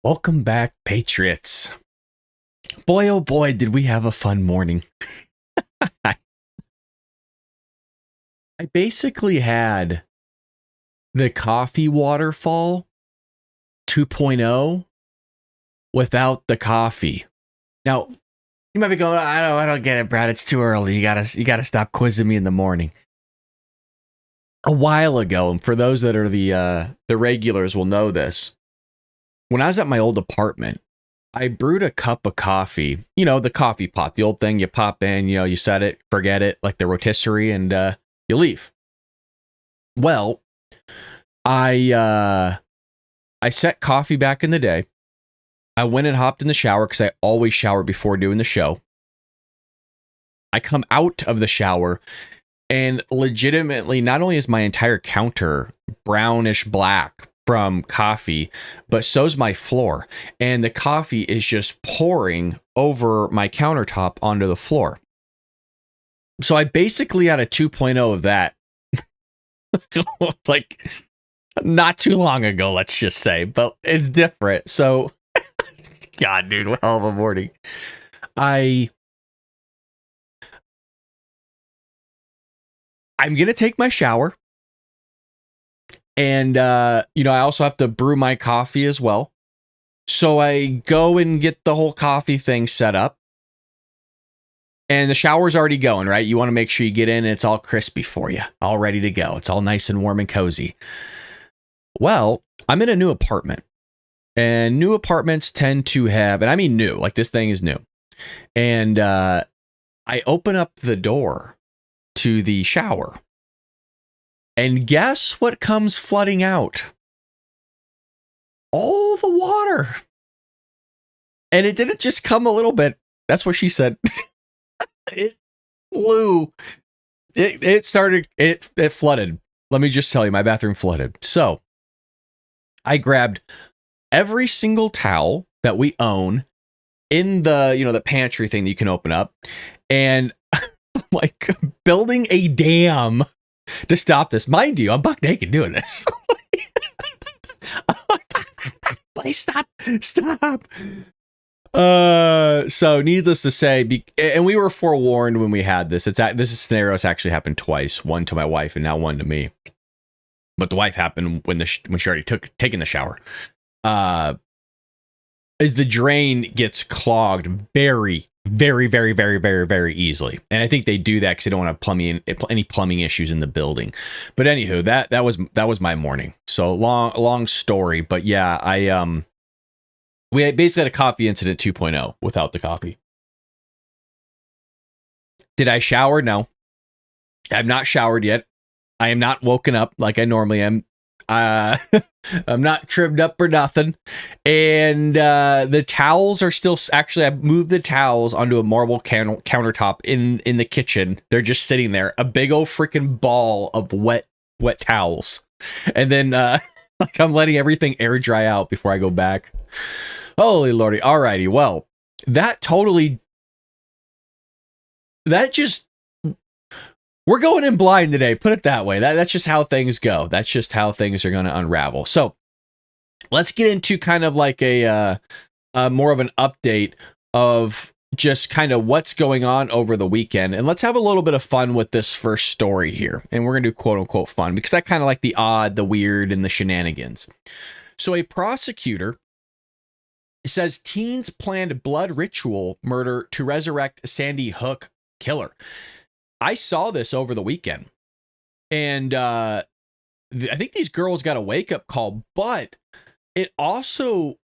Welcome back, Patriots. Boy, oh boy, did we have a fun morning. I basically had the coffee waterfall 2.0 without the coffee. Now, you might be going, I don't get it, Brad. It's too early. You gotta stop quizzing me in the morning. A while ago, and for those that are the regulars will know this, when I was at my old apartment, I brewed a cup of coffee. You know, the coffee pot, the old thing you pop in, you set it, forget it, like the rotisserie, and you leave. Well, I set coffee back in the day. I went and hopped in the shower because I always shower before doing the show. I come out of the shower and legitimately, not only is my entire counter brownish black from coffee, but so's my floor. And the coffee is just pouring over my countertop onto the floor. So I basically had a 2.0 of that. Like not too long ago, let's just say, but it's different. So God, dude, what hell of a morning. I'm gonna take my shower. And I also have to brew my coffee as well. So I go and get the whole coffee thing set up. And the shower's already going, right? You want to make sure you get in and it's all crispy for you, all ready to go. It's all nice and warm and cozy. Well, I'm in a new apartment. And new apartments tend to have, and I mean new, like this thing is new. And I open up the door to the shower. And guess what comes flooding out? All the water. And it didn't just come a little bit. That's what she said. It flew. It flooded. Let me just tell you, my bathroom flooded. So I grabbed every single towel that we own in the pantry thing that you can open up, and like building a dam to stop this. Mind you, I'm buck naked doing this. Please stop. So needless to say, and we were forewarned when we had this. This scenario has actually happened twice. One to my wife and now one to me. But the wife happened when she already taken the shower. As the drain gets clogged very, very, very, very, very, very easily. And I think they do that because they don't want to have any plumbing issues in the building. But anywho, that was my morning. So long story. But yeah, we basically had a coffee incident 2.0 without the coffee. Did I shower? No. I've not showered yet. I am not woken up like I normally am. I'm not trimmed up or nothing. And the towels are still, actually, I moved the towels onto a marble countertop in the kitchen. They're just sitting there, a big old freaking ball of wet towels. And then like I'm letting everything air dry out before I go back. Holy lordy. Alrighty. Well, we're going in blind today. Put it that way. That's just how things go. That's just how things are going to unravel. So let's get into kind of like a more of an update of just kind of what's going on over the weekend. And let's have a little bit of fun with this first story here. And we're going to do quote unquote fun because I kind of like the odd, the weird, and the shenanigans. So a prosecutor says teens planned blood ritual murder to resurrect Sandy Hook killer. I saw this over the weekend, and I think these girls got a wake-up call, but it also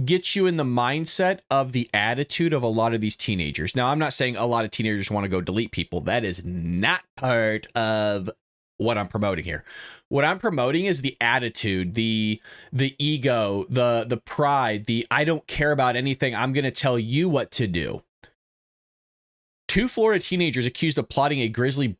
gets you in the mindset of the attitude of a lot of these teenagers. Now, I'm not saying a lot of teenagers want to go delete people. That is not part of what I'm promoting here. What I'm promoting is the attitude, the ego, the pride, the I don't care about anything. I'm going to tell you what to do. 2 Florida teenagers accused of plotting a grisly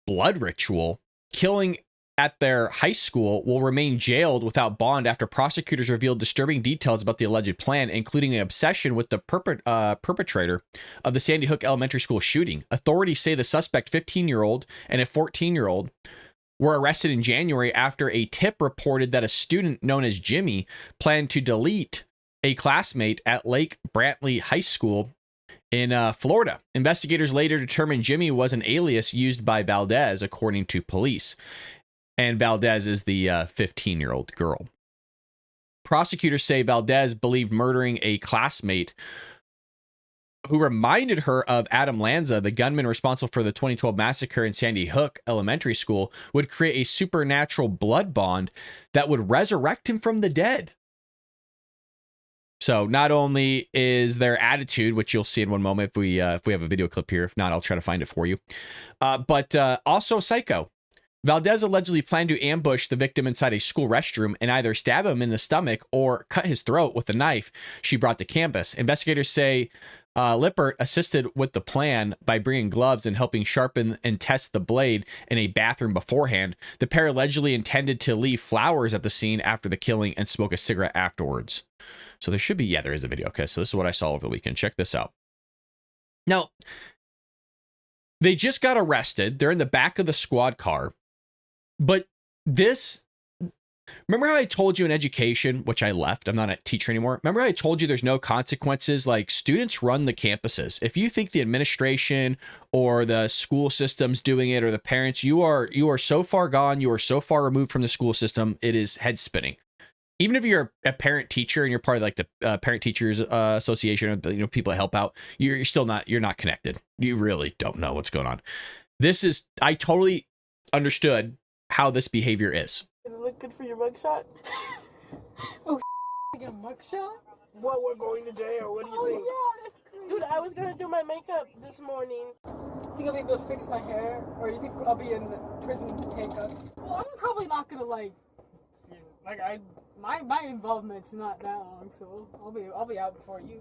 blood ritual, killing at their high school, will remain jailed without bond after prosecutors revealed disturbing details about the alleged plan, including an obsession with the perpetrator of the Sandy Hook Elementary School shooting. Authorities say the suspect, 15-year-old and a 14-year-old, were arrested in January after a tip reported that a student known as Jimmy planned to delete a classmate at Lake Brantley High School in Florida. Investigators later determined Jimmy was an alias used by Valdez, according to police. And Valdez is the 15-year-old girl. Prosecutors say Valdez believed murdering a classmate who reminded her of Adam Lanza, the gunman responsible for the 2012 massacre in Sandy Hook Elementary School, would create a supernatural blood bond that would resurrect him from the dead. So not only is their attitude, which you'll see in one moment if we have a video clip here, if not, I'll try to find it for you, but also psycho. Valdez allegedly planned to ambush the victim inside a school restroom and either stab him in the stomach or cut his throat with a knife she brought to campus. Investigators say Lippert assisted with the plan by bringing gloves and helping sharpen and test the blade in a bathroom beforehand. The pair allegedly intended to leave flowers at the scene after the killing and smoke a cigarette afterwards. So there should be, yeah, there is a video. Okay, so this is what I saw over the weekend. Check this out. Now, they just got arrested. They're in the back of the squad car. But this, remember how I told you in education, which I left, I'm not a teacher anymore. Remember how I told you there's no consequences? Like, students run the campuses. If you think the administration or the school system's doing it or the parents, you are so far gone. You are so far removed from the school system. It is head spinning. Even if you're a parent teacher and you're part of like the parent teachers association, or the, people that help out, you're still not, you're not connected. You really don't know what's going on. This is, I totally understood how this behavior is. Does it look good for your mugshot? Oh, a mugshot? What, we're going to jail? What do you think? Yeah, that's crazy. Dude, I was gonna do my makeup this morning. You think I'll be able to fix my hair? Or you think I'll be in prison handcuffs? Well, I'm probably not gonna my involvement's not that long, so I'll be out before you.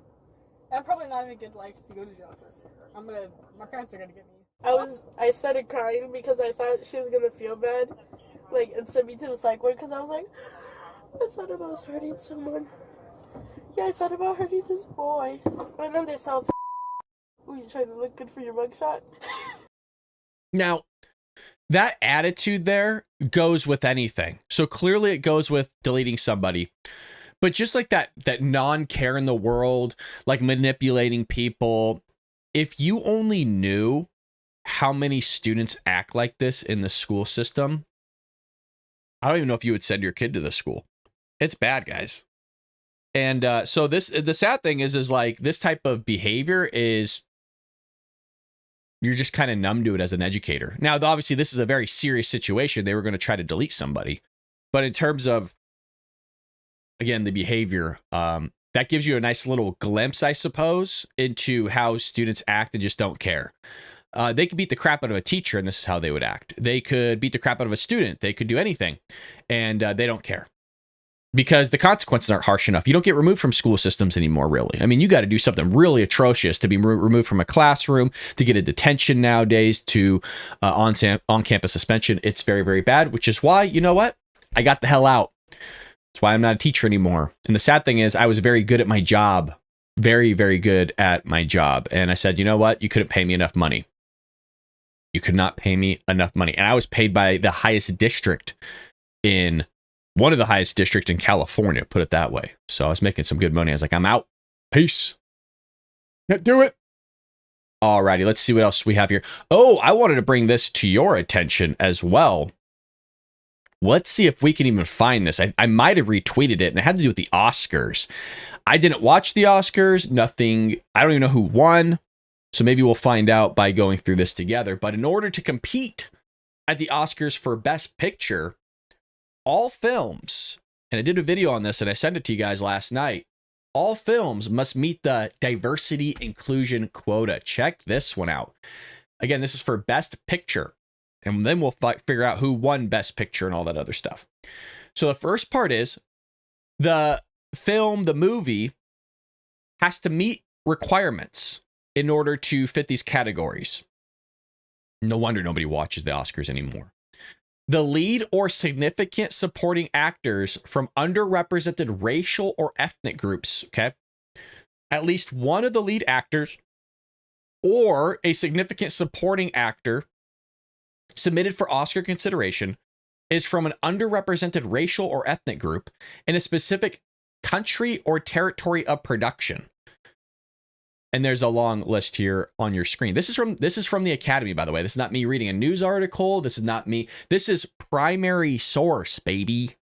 I'm probably not even get life to go to jail because my parents are gonna get me. I started crying because I thought she was gonna feel bad, like, and send me to the psych ward because I was like, I thought about hurting someone. Yeah, I thought about hurting this boy. And then they saw, ooh, you trying to look good for your mugshot? Now, that attitude there goes with anything. So clearly it goes with deleting somebody. But just like that non-care in the world, like manipulating people, if you only knew how many students act like this in the school system, I don't even know if you would send your kid to this school. It's bad, guys. And so the sad thing is like this type of behavior is, you're just kind of numb to it as an educator. Now, obviously, this is a very serious situation. They were going to try to delete somebody. But in terms of, again, the behavior, that gives you a nice little glimpse, I suppose, into how students act and just don't care. They could beat the crap out of a teacher, and this is how they would act. They could beat the crap out of a student. They could do anything, and they don't care. Because the consequences aren't harsh enough. You don't get removed from school systems anymore, really. I mean, you got to do something really atrocious to be removed from a classroom, to get a detention nowadays, to on-campus suspension. It's very, very bad, which is why, you know what? I got the hell out. That's why I'm not a teacher anymore. And the sad thing is, I was very good at my job. Very, very good at my job. And I said, you know what? You couldn't pay me enough money. You could not pay me enough money. And I was paid by the highest district in one of the highest districts in California, put it that way. So I was making some good money. I was like, I'm out. Peace. Can't do it. Alrighty, let's see what else we have here. Oh, I wanted to bring this to your attention as well. Let's see if we can even find this. I might have retweeted it, and it had to do with the Oscars. I didn't watch the Oscars. Nothing. I don't even know who won. So maybe we'll find out by going through this together. But in order to compete at the Oscars for Best Picture, all films, and I did a video on this and I sent it to you guys last night, all films must meet the diversity inclusion quota. Check this one out. Again, this is for Best Picture. And then we'll figure out who won Best Picture and all that other stuff. So the first part is the film, the movie, has to meet requirements in order to fit these categories. No wonder nobody watches the Oscars anymore. The lead or significant supporting actors from underrepresented racial or ethnic groups, okay? At least one of the lead actors or a significant supporting actor submitted for Oscar consideration is from an underrepresented racial or ethnic group in a specific country or territory of production. And there's a long list here on your screen. This is from the Academy, by the way. This is not me reading a news article. This is not me. This is primary source, baby.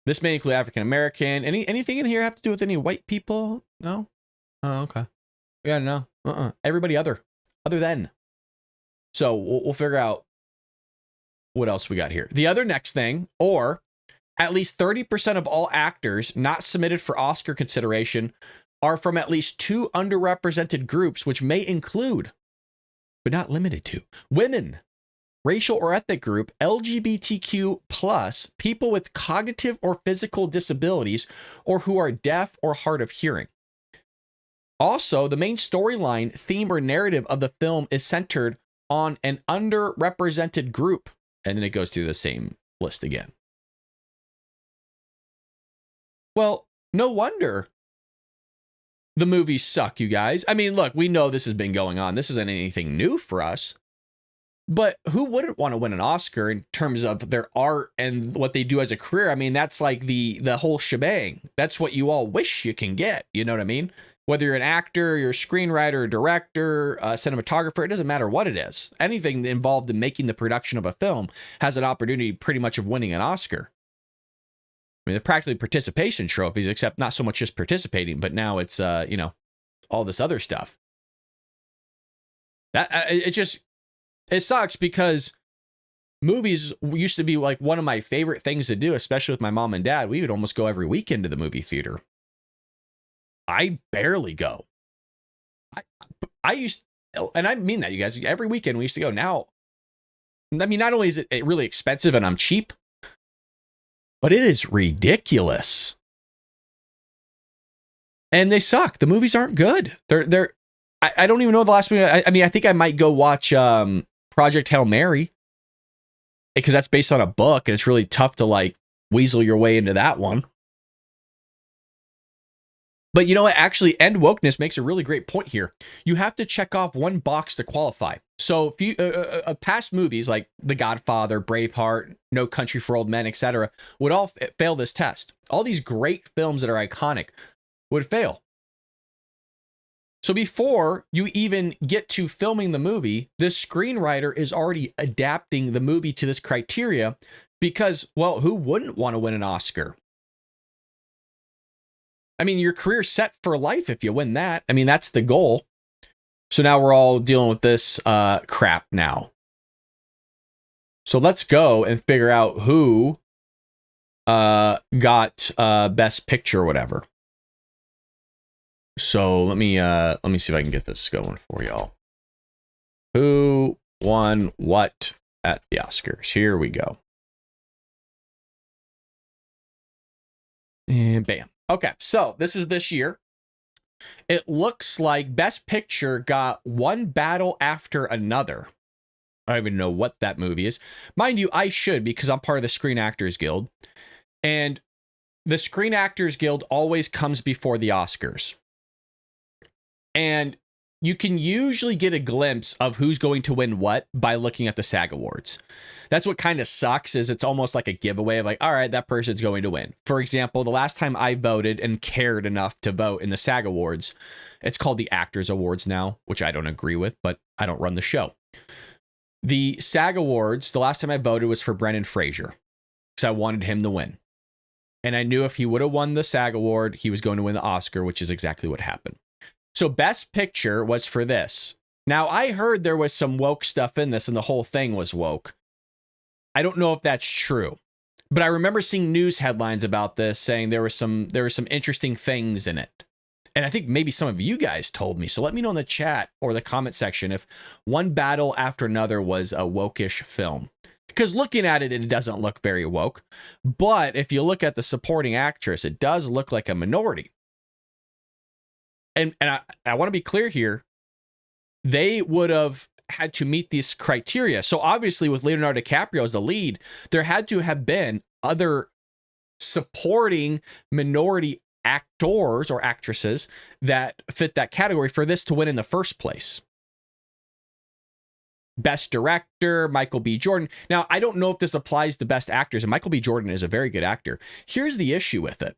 This may include African American. Anything in here have to do with any white people? No? Oh, okay. Yeah, no. Everybody other than. So we'll figure out what else we got here. The other next thing, or at least 30% of all actors not submitted for Oscar consideration are from at least 2 underrepresented groups, which may include, but not limited to, women, racial or ethnic group, LGBTQ+, people with cognitive or physical disabilities, or who are deaf or hard of hearing. Also, the main storyline, theme, or narrative of the film is centered on an underrepresented group. And then it goes through the same list again. Well, no wonder the movies suck, you guys. I mean, look, we know this has been going on. This isn't anything new for us. But who wouldn't want to win an Oscar in terms of their art and what they do as a career? I mean, that's like the whole shebang. That's what you all wish you can get. You know what I mean? Whether you're an actor, you're a screenwriter, director, cinematographer, it doesn't matter what it is. Anything involved in making the production of a film has an opportunity pretty much of winning an Oscar. I mean, they're practically participation trophies, except not so much just participating, but now it's, all this other stuff. It sucks because movies used to be like one of my favorite things to do, especially with my mom and dad. We would almost go every weekend to the movie theater. I barely go. I used, and I mean that, you guys, every weekend we used to go. Now, I mean, not only is it really expensive and I'm cheap, but it is ridiculous. And they suck. The movies aren't good. I don't even know the last movie. I mean, I think I might go watch Project Hail Mary, because that's based on a book and it's really tough to like weasel your way into that one. But you know what? Actually, End Wokeness makes a really great point here. You have to check off one box to qualify. So if you past movies like The Godfather, Braveheart, No Country for Old Men, etc., would all fail this test. All these great films that are iconic would fail. So before you even get to filming the movie, the screenwriter is already adapting the movie to this criteria because, well, who wouldn't want to win an Oscar? I mean, your career's set for life if you win that. I mean, that's the goal. So now we're all dealing with this crap now. So let's go and figure out who got Best Picture or whatever. So let me see if I can get this going for y'all. Who won what at the Oscars? Here we go. And bam. Okay, so this is this year. It looks like Best Picture got One Battle After Another. I don't even know what that movie is. Mind you, I should, because I'm part of the Screen Actors Guild. And the Screen Actors Guild always comes before the Oscars. And you can usually get a glimpse of who's going to win what by looking at the SAG Awards. That's what kind of sucks, is it's almost like a giveaway of like, all right, that person's going to win. For example, the last time I voted and cared enough to vote in the SAG Awards, it's called the Actors Awards now, which I don't agree with, but I don't run the show. The SAG Awards, the last time I voted was for Brendan Fraser because I wanted him to win. And I knew if he would have won the SAG Award, he was going to win the Oscar, which is exactly what happened. So Best Picture was for this. Now, I heard there was some woke stuff in this and the whole thing was woke. I don't know if that's true, but I remember seeing news headlines about this saying there were some interesting things in it. And I think maybe some of you guys told me. So let me know in the chat or the comment section if One Battle After Another was a wokish film. Because looking at it, it doesn't look very woke. But if you look at the supporting actress, it does look like a minority. And I want to be clear here. They would have had to meet these criteria. So obviously with Leonardo DiCaprio as the lead, there had to have been other supporting minority actors or actresses that fit that category for this to win in the first place. Best Director, Michael B. Jordan. Now, I don't know if this applies to Best Actors, and Michael B. Jordan is a very good actor. Here's the issue with it.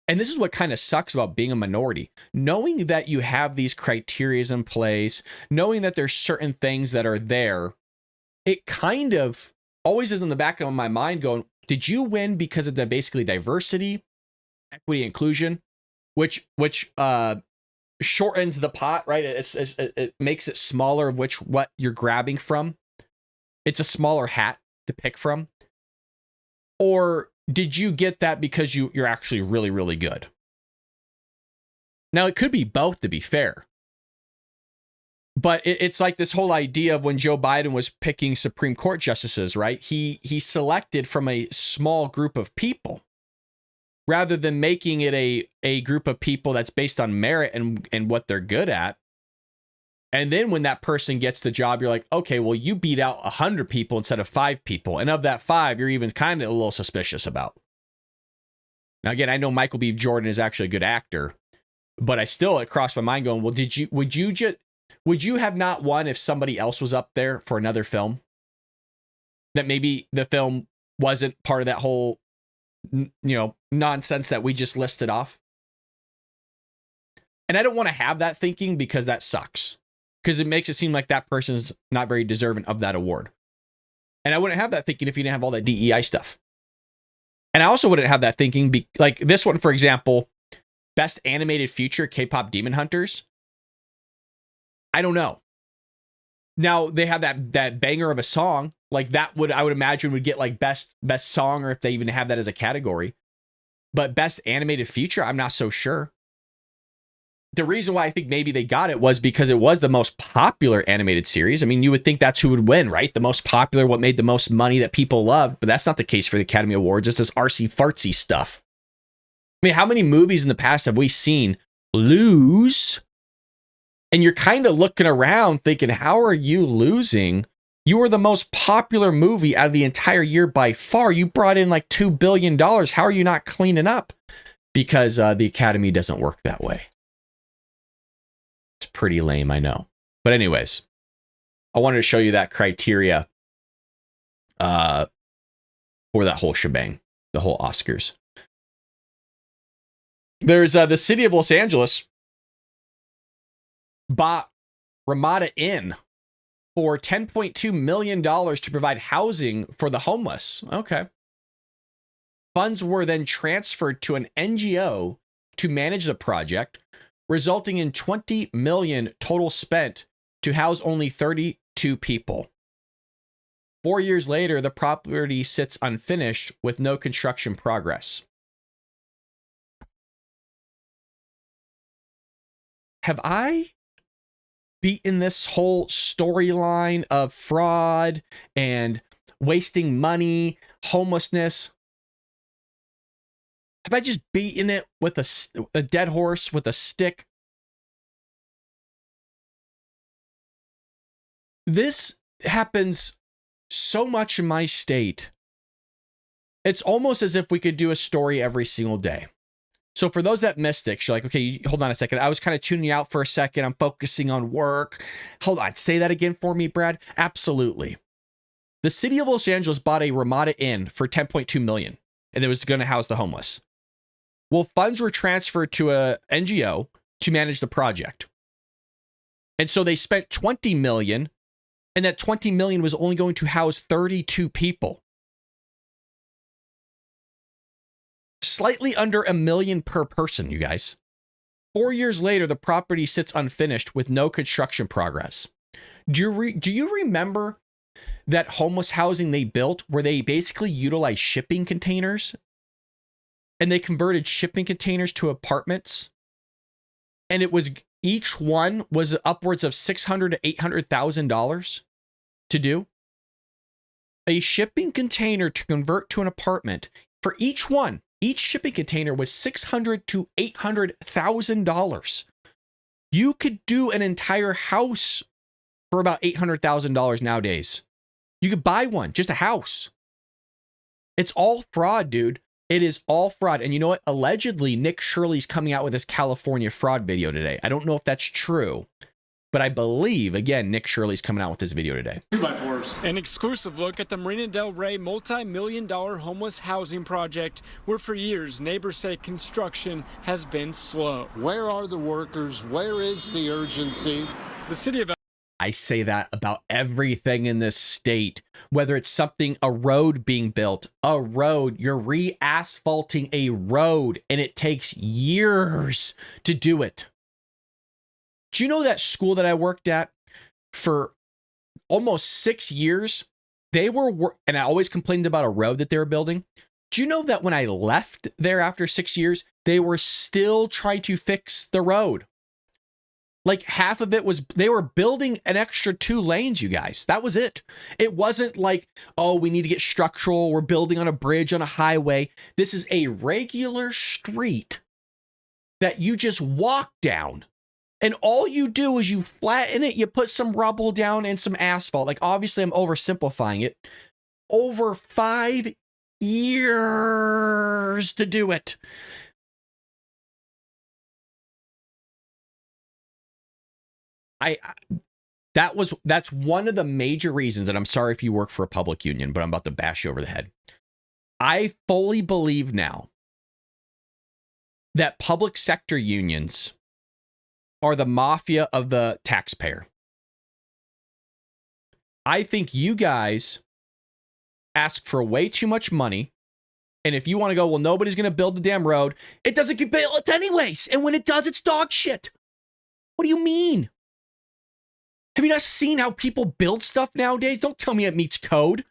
And this is what kind of sucks about being a minority. Knowing that you have these criterias in place, knowing that there's certain things that are there, it kind of always is in the back of my mind going, did you win because of the basically diversity, equity, inclusion, which shortens the pot, right? It makes it smaller of what you're grabbing from. It's a smaller hat to pick from. Or did you get that because you're actually really, really good? Now, it could be both, to be fair. But it's like this whole idea of when Joe Biden was picking Supreme Court justices, right? He selected from a small group of people rather than making it a group of people that's based on merit and what they're good at. And then when that person gets the job, you're like, okay, well, you beat out 100 people instead of 5 people. And of that 5, you're even kind of a little suspicious about. Now, again, I know Michael B. Jordan is actually a good actor, but it crossed my mind going, well, would you have not won if somebody else was up there for another film? That maybe the film wasn't part of that whole, nonsense that we just listed off. And I don't want to have that thinking because that sucks. Because it makes it seem like that person's not very deserving of that award. And I wouldn't have that thinking if you didn't have all that DEI stuff. And I also wouldn't have that thinking, like this one, for example, Best Animated Feature, K-Pop Demon Hunters. I don't know. Now they have that banger of a song, like that I would imagine would get like best song, or if they even have that as a category. But Best Animated Feature, I'm not so sure. The reason why I think maybe they got it was because it was the most popular animated series. I mean, you would think that's who would win, right? The most popular, what made the most money that people loved. But that's not the case for the Academy Awards. It's this artsy fartsy stuff. I mean, how many movies in the past have we seen lose? And you're kind of looking around thinking, how are you losing? You were the most popular movie out of the entire year by far. You brought in like $2 billion. How are you not cleaning up? Because the Academy doesn't work that way. It's pretty lame, I know. But anyways, I wanted to show you that criteria for that whole shebang, the whole Oscars. There's the city of Los Angeles bought Ramada Inn for $10.2 million to provide housing for the homeless. Okay. Funds were then transferred to an NGO to manage the project, resulting in $20 million total spent to house only 32 people. 4 years later, the property sits unfinished with no construction progress. Have I beaten this whole storyline of fraud and wasting money, homelessness? Have I just beaten it with a dead horse with a stick? This happens so much in my state. It's almost as if we could do a story every single day. So for those that missed it, you're like, okay, hold on a second. I was kind of tuning you out for a second. I'm focusing on work. Hold on. Say that again for me, Brad. Absolutely. The city of Los Angeles bought a Ramada Inn for $10.2 million, and it was going to house the homeless. Well, funds were transferred to a NGO to manage the project. And so they spent $20 million, and that $20 million was only going to house 32 people. Slightly under $1 million per person, you guys. 4 years later, the property sits unfinished with no construction progress. Do you remember that homeless housing they built where they basically utilized shipping containers? And they converted shipping containers to apartments? And each one was upwards of $600,000 to $800,000 to do. A shipping container to convert to an apartment for each one. Each shipping container was $600,000 to $800,000. You could do an entire house for about $800,000 nowadays. You could buy one, just a house. It's all fraud, dude. It is all fraud. And you know what? Allegedly, Nick Shirley's coming out with this California fraud video today. I don't know if that's true, But I believe, again, Nick Shirley's coming out with this video today. 2x4s. An exclusive look at the Marina Del Rey multi-million-dollar homeless housing project, where for years neighbors say construction has been slow. Where are the workers? Where is the urgency? The city of I say that about everything in this state, whether it's something, a road being built, a road, you're re-asphalting a road, and it takes years to do it. Do you know that school that I worked at for almost 6 years? They were, and I always complained about a road that they were building. Do you know that when I left there after 6 years, they were still trying to fix the road? Like half of it was, they were building an extra 2 lanes, you guys. That was it. It wasn't like, oh, we need to get structural. We're building on a bridge on a highway. This is a regular street that you just walk down. And all you do is you flatten it, you put some rubble down and some asphalt. Like, obviously, I'm oversimplifying it. Over 5 years to do it. That's one of the major reasons, and I'm sorry if you work for a public union, but I'm about to bash you over the head. I fully believe now that public sector unions are the mafia of the taxpayer. I think you guys ask for way too much money. And if you want to go, well, nobody's going to build the damn road, it doesn't get built anyways. And when it does, it's dog shit. What do you mean? Have you not seen how people build stuff nowadays? Don't tell me it meets code.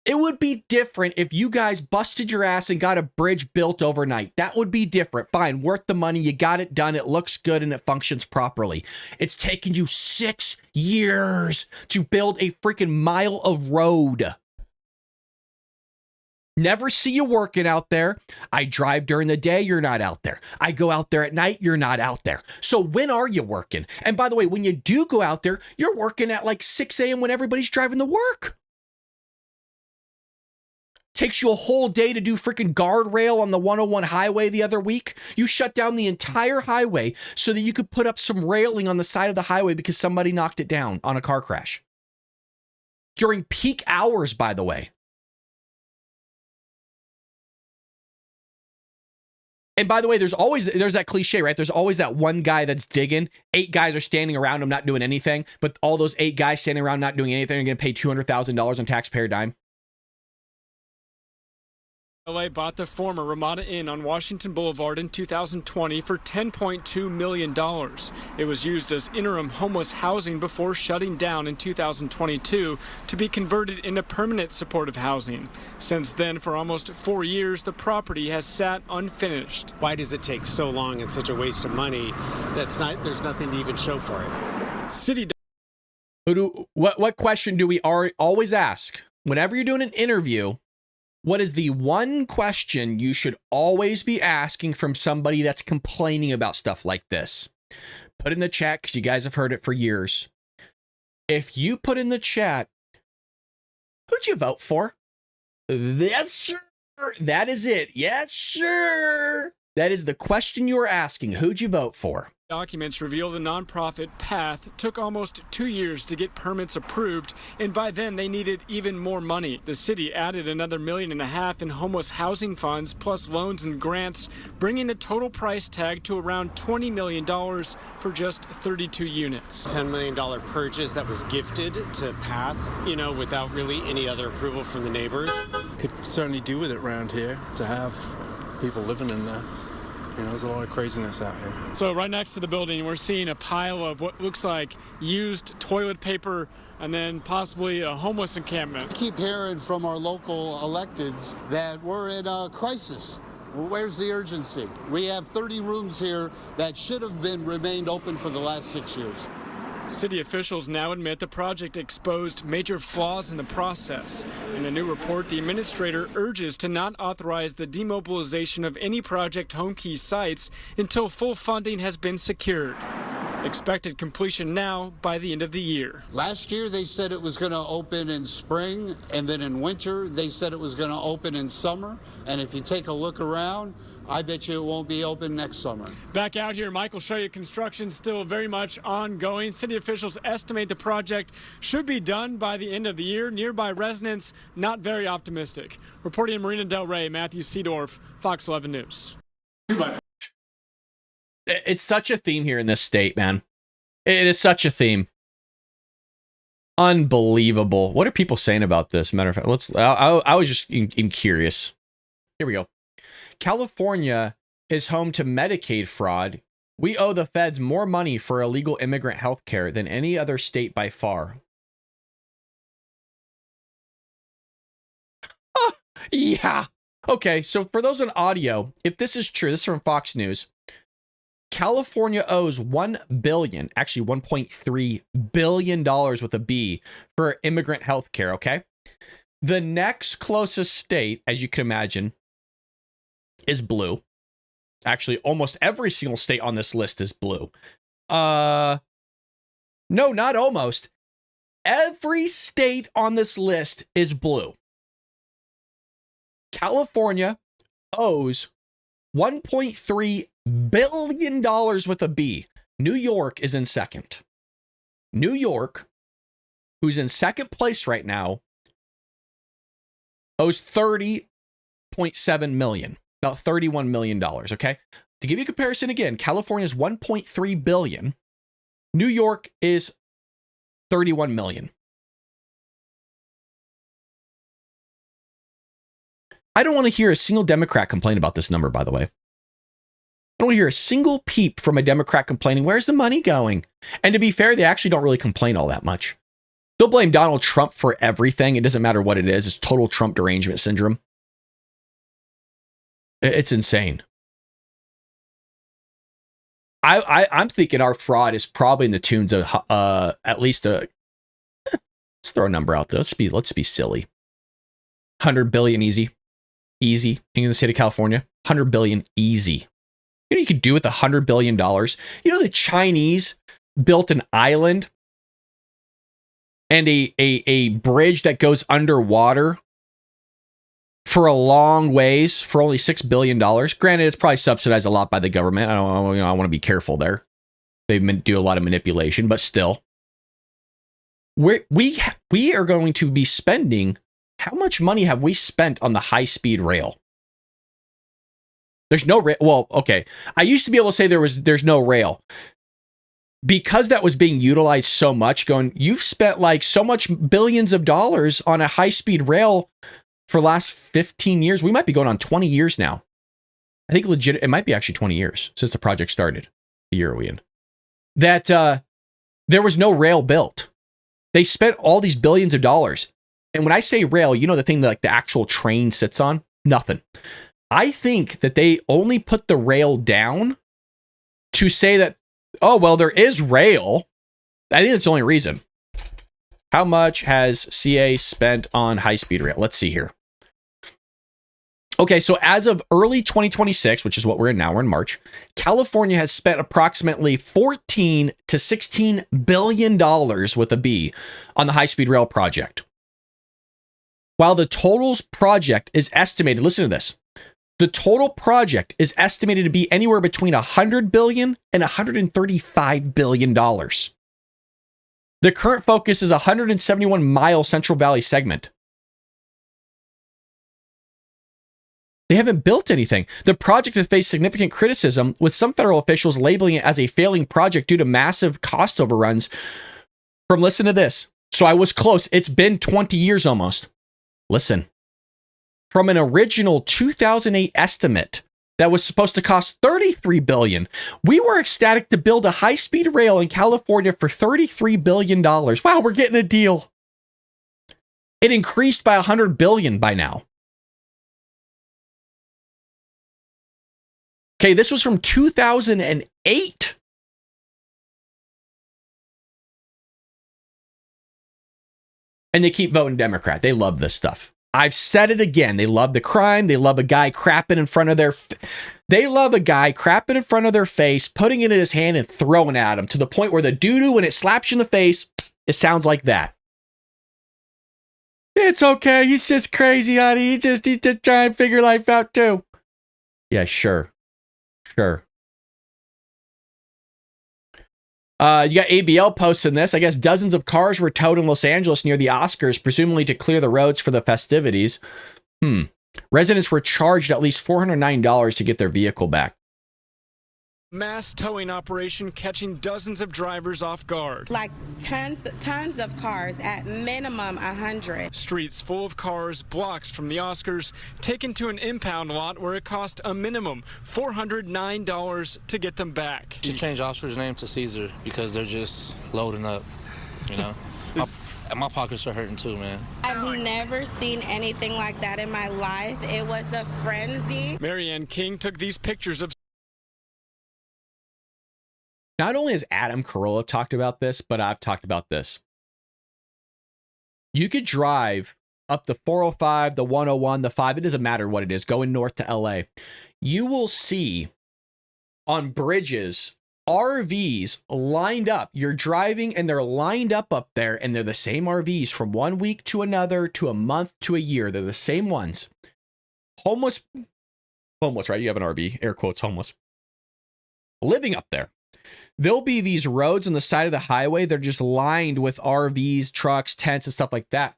It would be different if you guys busted your ass and got a bridge built overnight. That would be different. Fine, worth the money. You got it done. It looks good and it functions properly. It's taken you 6 years to build a freaking mile of road. Never see you working out there. I drive during the day, you're not out there. I go out there at night, you're not out there. So when are you working? And by the way, when you do go out there, you're working at like 6 a.m. when everybody's driving to work. Takes you a whole day to do freaking guardrail on the 101 highway the other week. You shut down the entire highway so that you could put up some railing on the side of the highway because somebody knocked it down on a car crash. During peak hours, by the way. And by the way, there's that cliche, right? There's always that one guy that's digging. 8 guys are standing around him not doing anything. But all those 8 guys standing around not doing anything are going to pay $200,000 on taxpayer dime. LA bought the former Ramada Inn on Washington Boulevard in 2020 for $10.2 million. It was used as interim homeless housing before shutting down in 2022 to be converted into permanent supportive housing. Since then, for almost 4 years, the property has sat unfinished. Why does it take so long and such a waste of money? There's nothing to even show for it. City. What question do we always ask? Whenever you're doing an interview, what is the one question you should always be asking from somebody that's complaining about stuff like this? Put in the chat, because you guys have heard it for years. If you put in the chat, who'd you vote for? Yes, sir. That is it. Yes, sure. That is the question you are asking. Who'd you vote for? Documents reveal the nonprofit PATH took almost 2 years to get permits approved, and by then they needed even more money. The city added another $1.5 million in homeless housing funds, plus loans and grants, bringing the total price tag to around $20 million for just 32 units. $10 million purchase that was gifted to PATH, without really any other approval from the neighbors. Could certainly do with it around here to have people living in there. There's a lot of craziness out here. So right next to the building, we're seeing a pile of what looks like used toilet paper and then possibly a homeless encampment. Keep hearing from our local electeds that we're in a crisis. Where's the urgency? We have 30 rooms here that should have remained open for the last 6 years. City officials now admit the project exposed major flaws in the process. In a new report, the administrator urges to not authorize the demobilization of any Project Homekey sites until full funding has been secured. Expected completion now by the end of the year. Last year, they said it was going to open in spring, and then in winter, they said it was going to open in summer. And if you take a look around, I bet you it won't be open next summer. Back out here, Mike will show you construction still very much ongoing. City officials estimate the project should be done by the end of the year. Nearby residents not very optimistic. Reporting in Marina Del Rey, Matthew Seedorf, Fox 11 News. It's such a theme here in this state, man. It is such a theme. Unbelievable. What are people saying about this? Matter of fact, I was just curious. Here we go. California is home to Medicaid fraud. We owe the feds more money for illegal immigrant health care than any other state by far. Yeah. Okay, so for those on audio, if this is true, this is from Fox News. California owes $1 billion, actually $1.3 billion with a B, for immigrant health care, okay? The next closest state, as you can imagine, is blue. Actually, almost every single state on this list is blue. No, not almost. Every state on this list is blue. California owes $1.3 billion with a B. New York is in second. New York, who's in second place right now, owes $30.7 million, about $31 million, okay? To give you a comparison again, California's $1.3 billion. New York is $31 million. I don't want to hear a single Democrat complain about this number, by the way. I don't want to hear a single peep from a Democrat complaining, where's the money going? And to be fair, they actually don't really complain all that much. They'll blame Donald Trump for everything. It doesn't matter what it is. It's total Trump derangement syndrome. It's insane. I'm thinking our fraud is probably in the tunes of at least a... Let's throw a number out there. Let's be silly. 100 billion easy. Easy in the state of California. 100 billion easy. You know what you could do with $100 billion? You know, the Chinese built an island and a bridge that goes underwater for a long ways for only $6 billion. Granted, it's probably subsidized a lot by the government. I want to be careful there. They do a lot of manipulation, but still. We are going to be spending... How much money have we spent on the high-speed rail? There's no rail. Well, okay. I used to be able to say there's no rail. Because that was being utilized so much, you've spent like so much billions of dollars on a high-speed rail for the last 15 years. We might be going on 20 years now. I think it might be actually 20 years since the project started. The year are we in? That there was no rail built. They spent all these billions of dollars. And when I say rail, you know the thing that like the actual train sits on? Nothing. I think that they only put the rail down to say that, oh, well, there is rail. I think that's the only reason. How much has CA spent on high-speed rail? Let's see here. Okay, so as of early 2026, which is what we're in now, we're in March, California has spent approximately $14 to $16 billion with a B on the high-speed rail project. While the total project is estimated, listen to this, the total project is estimated to be anywhere between $100 billion and $135 billion. The current focus is a 171-mile Central Valley segment. They haven't built anything. The project has faced significant criticism, with some federal officials labeling it as a failing project due to massive cost overruns. Listen to this. So I was close. It's been 20 years almost. Listen, from an original 2008 estimate that was supposed to cost $33 billion, we were ecstatic to build a high-speed rail in California for $33 billion. Wow, we're getting a deal. It increased by $100 billion by now. Okay, this was from 2008. And they keep voting Democrat. They love this stuff. I've said it again. They love the crime. They love a guy crapping in front of their face, putting it in his hand and throwing at him to the point where the doo-doo, when it slaps you in the face, it sounds like that. It's okay. He's just crazy, honey. He just needs to try and figure life out too. Yeah, sure. Sure. You got ABL posting this. I guess dozens of cars were towed in Los Angeles near the Oscars, presumably to clear the roads for the festivities. Residents were charged at least $409 to get their vehicle back. Mass towing operation catching dozens of drivers off guard. Like tons of cars, at minimum 100. Streets full of cars, blocks from the Oscars, taken to an impound lot where it cost a minimum $409 to get them back. You should change Oscar's name to Caesar because they're just loading up, you know. My pockets are hurting too, man. I've never seen anything like that in my life. It was a frenzy. Marianne King took these pictures of. Not only has Adam Carolla talked about this, but I've talked about this. You could drive up the 405, the 101, the 5, it doesn't matter what it is, going north to LA. You will see on bridges RVs lined up. You're driving and they're lined up there, and they're the same RVs from 1 week to another, to a month to a year. They're the same ones. Homeless, right? You have an RV, air quotes, homeless. Living up there. There'll be these roads on the side of the highway. They're just lined with RVs, trucks, tents, and stuff like that.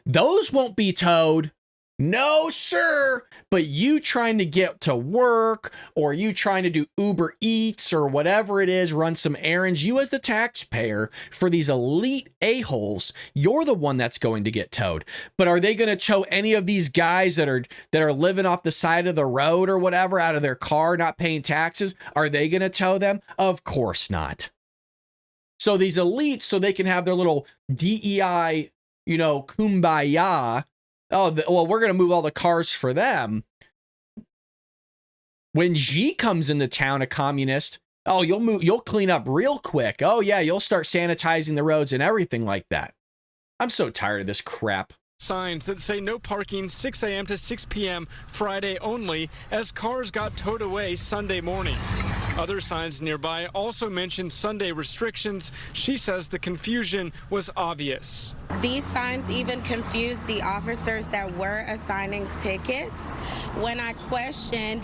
Those won't be towed. No, sir. But you trying to get to work, or you trying to do Uber Eats or whatever it is, run some errands, you as the taxpayer for these elite a-holes, you're the one that's going to get towed. But are they going to tow any of these guys that are living off the side of the road or whatever, out of their car, not paying taxes? Are they going to tow them? Of course not. So these elites, so they can have their little DEI, kumbaya. Oh, well, we're going to move all the cars for them. When Xi comes into town, a communist, oh, you'll clean up real quick. Oh, yeah, you'll start sanitizing the roads and everything like that. I'm so tired of this crap. Signs that say no parking 6 a.m. to 6 p.m. Friday only, as cars got towed away Sunday morning. Other signs nearby also mention Sunday restrictions. She says the confusion was obvious. These signs even confused the officers that were assigning tickets. When I questioned,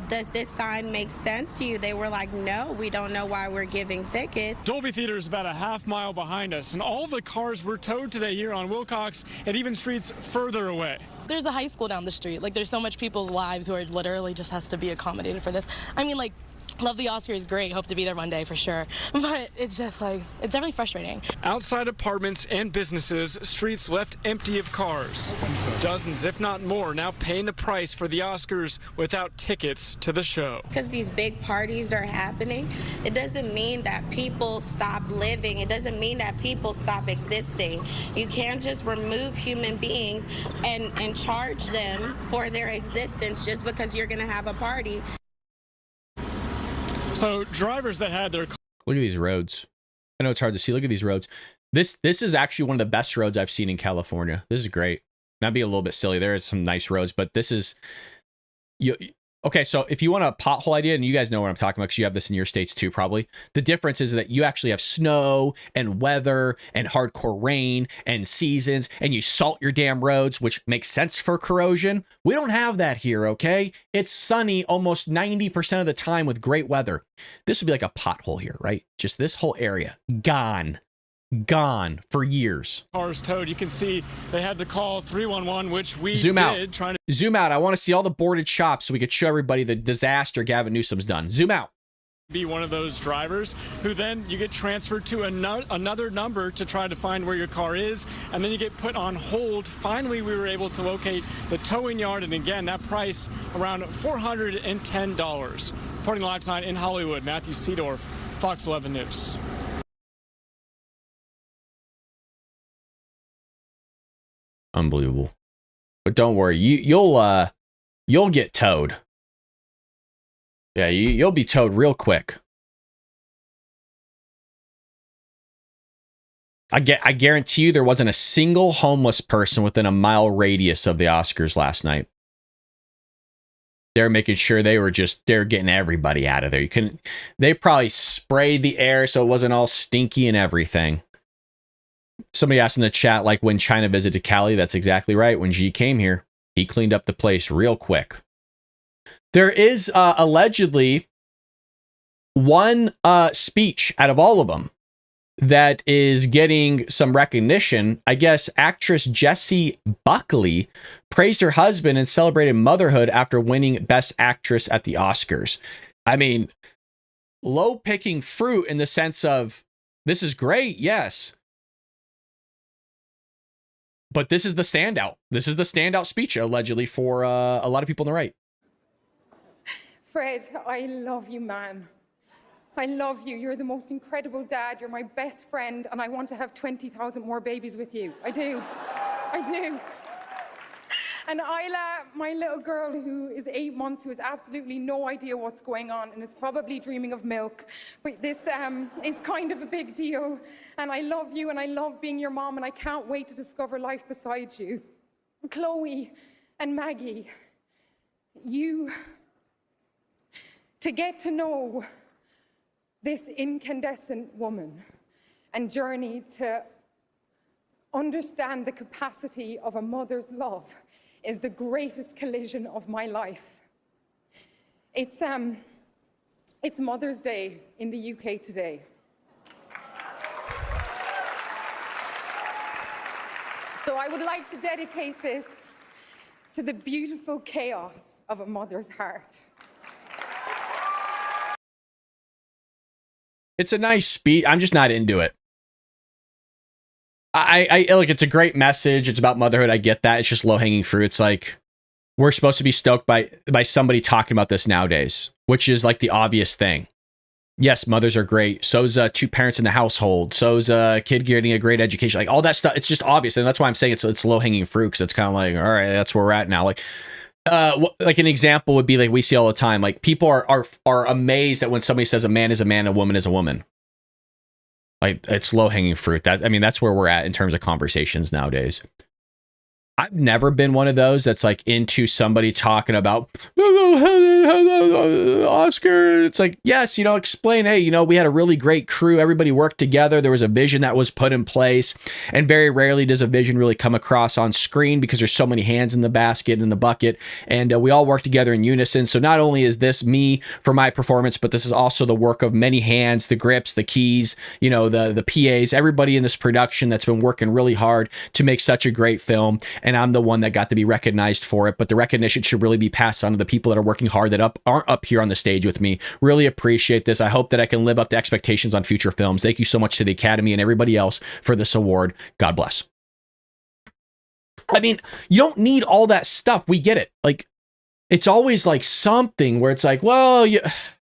does this sign make sense to you? They were like, no, we don't know why we're giving tickets. Dolby Theater is about a half mile behind us, and all the cars were towed today here on Wilcox and even streets further away. There's a high school down the street. Like, there's so much people's lives who are literally just has to be accommodated for this. I mean, like, love the Oscars, great. Hope to be there one day for sure. But it's just like, it's definitely frustrating. Outside apartments and businesses, streets left empty of cars. Dozens, if not more, now paying the price for the Oscars without tickets to the show. Because these big parties are happening, it doesn't mean that people stop living. It doesn't mean that people stop existing. You can't just remove human beings and charge them for their existence just because you're going to have a party. So drivers that had their... Look at these roads. I know it's hard to see. Look at these roads. This is actually one of the best roads I've seen in California. This is great. Not be a little bit silly. There is some nice roads, but this is... Okay, so if you want a pothole idea, and you guys know what I'm talking about because you have this in your states too, probably. The difference is that you actually have snow and weather and hardcore rain and seasons, and you salt your damn roads, which makes sense for corrosion. We don't have that here, okay? It's sunny almost 90% of the time with great weather. This would be like a pothole here, right? Just this whole area, gone for years. Cars towed. You can see they had to call 311, which we Zoom out. Trying to Zoom out. I want to see all the boarded shops so we could show everybody the disaster Gavin Newsom's done. Zoom out. be one of those drivers who then you get transferred to another number to try to find where your car is, and then you get put on hold. Finally, we were able to locate the towing yard, and again, that price around $410. Reporting live tonight in Hollywood, Matthew Seedorf, Fox 11 News. Unbelievable. But don't worry, you'll get towed. Yeah, you'll be towed real quick. I guarantee you there wasn't a single homeless person within a mile radius of the Oscars last night. They're making sure they're getting everybody out of there. They probably sprayed the air so it wasn't all stinky and everything. Somebody asked in the chat, like, when China visited Cali, that's exactly right. When Xi came here, he cleaned up the place real quick. There is allegedly one speech out of all of them that is getting some recognition. I guess actress Jessie Buckley praised her husband and celebrated motherhood after winning Best Actress at the Oscars. I mean, low-picking fruit in the sense of, this is great, yes. But this is the standout. This is the standout speech, allegedly, for a lot of people on the right. Fred, I love you, man. I love you. You're the most incredible dad. You're my best friend, and I want to have 20,000 more babies with you. I do. I do. And Isla, my little girl who is 8 months, who has absolutely no idea what's going on and is probably dreaming of milk. But this is kind of a big deal. And I love you, and I love being your mom, and I can't wait to discover life beside you. Chloe and Maggie, to get to know this incandescent woman and journey to understand the capacity of a mother's love is the greatest collision of my life. It's Mother's Day in the UK today. So I would like to dedicate this to the beautiful chaos of a mother's heart. It's a nice speech. I'm just not into it. I look, it's a great message. It's about motherhood. I get that. It's just low-hanging fruit. It's like, we're supposed to be stoked by somebody talking about this nowadays, which is like the obvious thing. Yes, mothers are great. So's two parents in the household. So's a kid getting a great education. Like all that stuff. It's just obvious. And that's why I'm saying it's low-hanging fruit, because it's kind of like, all right, that's where we're at now. Like an example would be like we see all the time. Like people are amazed that when somebody says a man is a man, a woman is a woman. Like it's low hanging fruit. That's where we're at in terms of conversations nowadays. I've never been one of those that's like into somebody talking about Oscar. It's like, yes, explain, hey, we had a really great crew. Everybody worked together. There was a vision that was put in place. And very rarely does a vision really come across on screen because there's so many hands in the basket, in the bucket. And we all work together in unison. So not only is this me for my performance, but this is also the work of many hands, the grips, the keys, the PAs, everybody in this production that's been working really hard to make such a great film. And I'm the one that got to be recognized for it. But the recognition should really be passed on to the people that are working hard that aren't up here on the stage with me. Really appreciate this. I hope that I can live up to expectations on future films. Thank you so much to the Academy and everybody else for this award. God bless. I mean, you don't need all that stuff. We get it. Like, it's always like something where it's like, well, you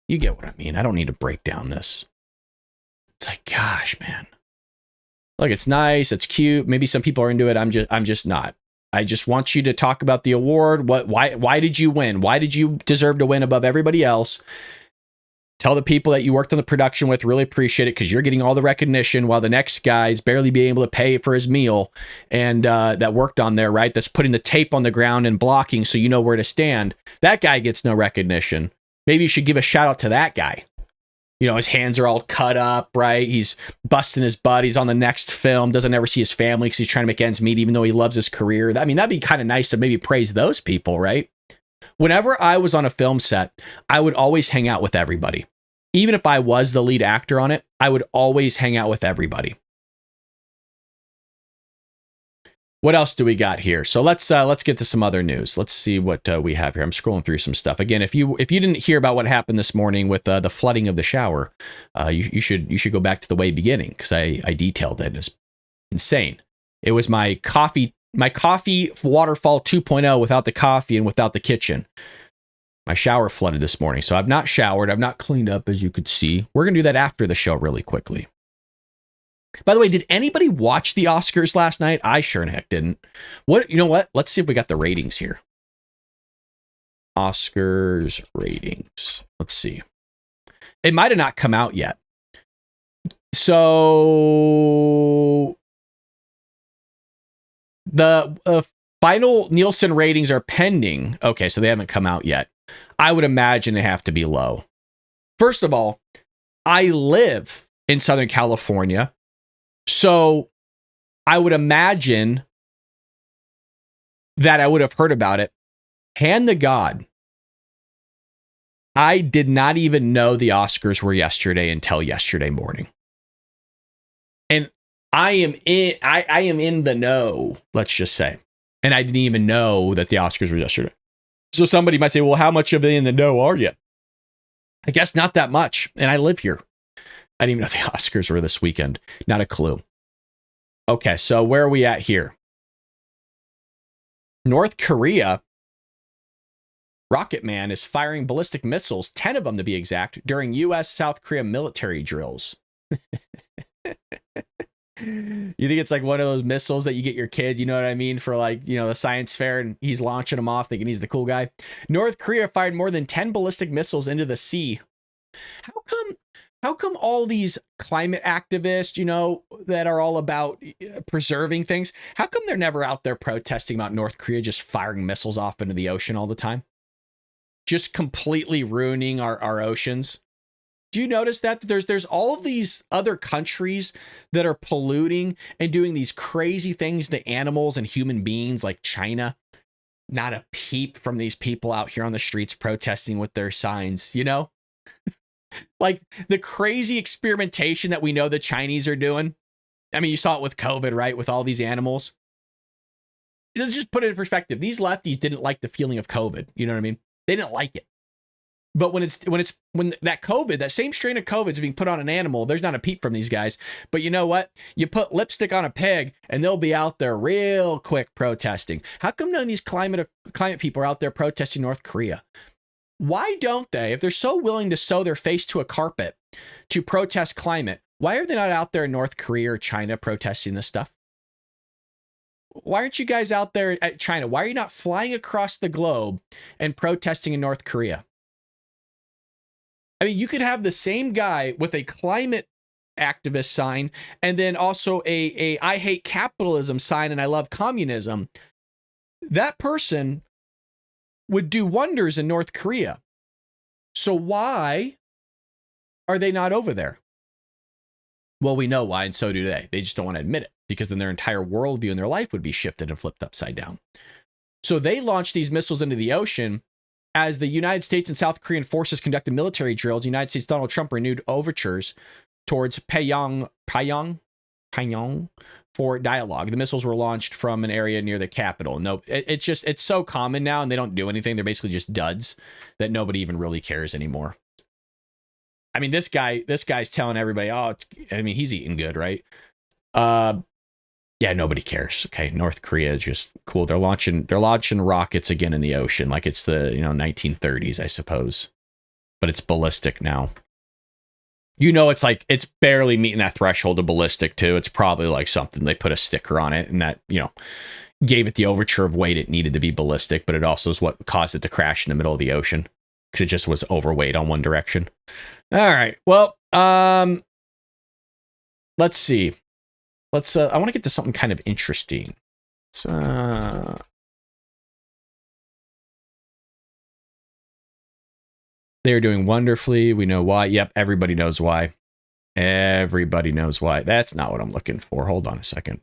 get what I mean. I don't need to break down this. It's like, gosh, man. Look, it's nice. It's cute. Maybe some people are into it. I'm just not. I just want you to talk about the award. Why did you win? Why did you deserve to win above everybody else? Tell the people that you worked on the production with, really appreciate it, because you're getting all the recognition while the next guy's barely being able to pay for his meal and that worked on there, right? That's putting the tape on the ground and blocking so you know where to stand. That guy gets no recognition. Maybe you should give a shout out to that guy. His hands are all cut up, right? He's busting his butt. He's on the next film, doesn't ever see his family because he's trying to make ends meet, even though he loves his career. I mean, that'd be kind of nice to maybe praise those people, right? Whenever I was on a film set, I would always hang out with everybody. Even if I was the lead actor on it, I would always hang out with everybody. What else do we got here? So let's get to some other news. Let's see what we have here. I'm scrolling through some stuff. Again, if you didn't hear about what happened this morning with the flooding of the shower, you should go back to the way beginning, because I detailed it. It's insane. It was my coffee waterfall 2.0 without the coffee and without the kitchen. My shower flooded this morning, so I've not showered. I've not cleaned up, as you could see. We're gonna do that after the show really quickly. By the way, did anybody watch the Oscars last night? I sure in heck didn't. You know what? Let's see if we got the ratings here. Oscars ratings. Let's see. It might have not come out yet. So the final Nielsen ratings are pending. Okay, so they haven't come out yet. I would imagine they have to be low. First of all, I live in Southern California, so I would imagine that I would have heard about it. Hand to God, I did not even know the Oscars were yesterday until yesterday morning. And I am in the know, let's just say. And I didn't even know that the Oscars were yesterday. So somebody might say, well, how much of in the know are you? I guess not that much. And I live here. I didn't even know the Oscars were this weekend. Not a clue. Okay, so where are we at here? North Korea. Rocket Man is firing ballistic missiles, 10 of them to be exact, during U.S.-South Korea military drills. You think it's like one of those missiles that you get your kid, you know what I mean, for like, you know, the science fair, and he's launching them off thinking he's the cool guy. North Korea fired more than 10 ballistic missiles into the sea. How come all these climate activists, you know, that are all about preserving things, how come they're never out there protesting about North Korea just firing missiles off into the ocean all the time? Just completely ruining our oceans. Do you notice that there's all of these other countries that are polluting and doing these crazy things to animals and human beings, like China? Not a peep from these people out here on the streets protesting with their signs, you know? Like the crazy experimentation that we know the Chinese are doing. I mean, you saw it with COVID, right? With all these animals. Let's just put it in perspective. These lefties didn't like the feeling of COVID. You know what I mean? They didn't like it. But when that COVID, that same strain of COVID is being put on an animal, there's not a peep from these guys. But you know what? You put lipstick on a pig and they'll be out there real quick protesting. How come none of these climate people are out there protesting North Korea? Why don't they, if they're so willing to sew their face to a carpet to protest climate, why are they not out there in North Korea or China protesting this stuff? Why aren't you guys out there at China? Why are you not flying across the globe and protesting in North Korea? I mean, you could have the same guy with a climate activist sign and then also a I hate capitalism sign and I love communism. That person would do wonders in North Korea. So why are they not over there? Well, we know why, and so do they. They just don't want to admit it, because then their entire worldview and their life would be shifted and flipped upside down. So they launched these missiles into the ocean. As the United States and South Korean forces conducted military drills, United States Donald Trump renewed overtures towards Pyongyang for dialogue. The missiles were launched from an area near the capital. No, it's so common now, and they don't do anything. They're basically just duds that nobody even really cares anymore. I mean, this guy's telling everybody, he's eating good, right? Yeah, nobody cares. Okay, North Korea is just cool. They're launching rockets again in the ocean, like it's the 1930s, I suppose. But it's ballistic now. It's barely meeting that threshold of ballistic too. It's probably like something they put a sticker on it and that gave it the overture of weight it needed to be ballistic, but it also is what caused it to crash in the middle of the ocean because it just was overweight on one direction. All right, well, let's see. I want to get to something kind of interesting. They're doing wonderfully. We know why. Yep, everybody knows why. Everybody knows why. That's not what I'm looking for. Hold on a second.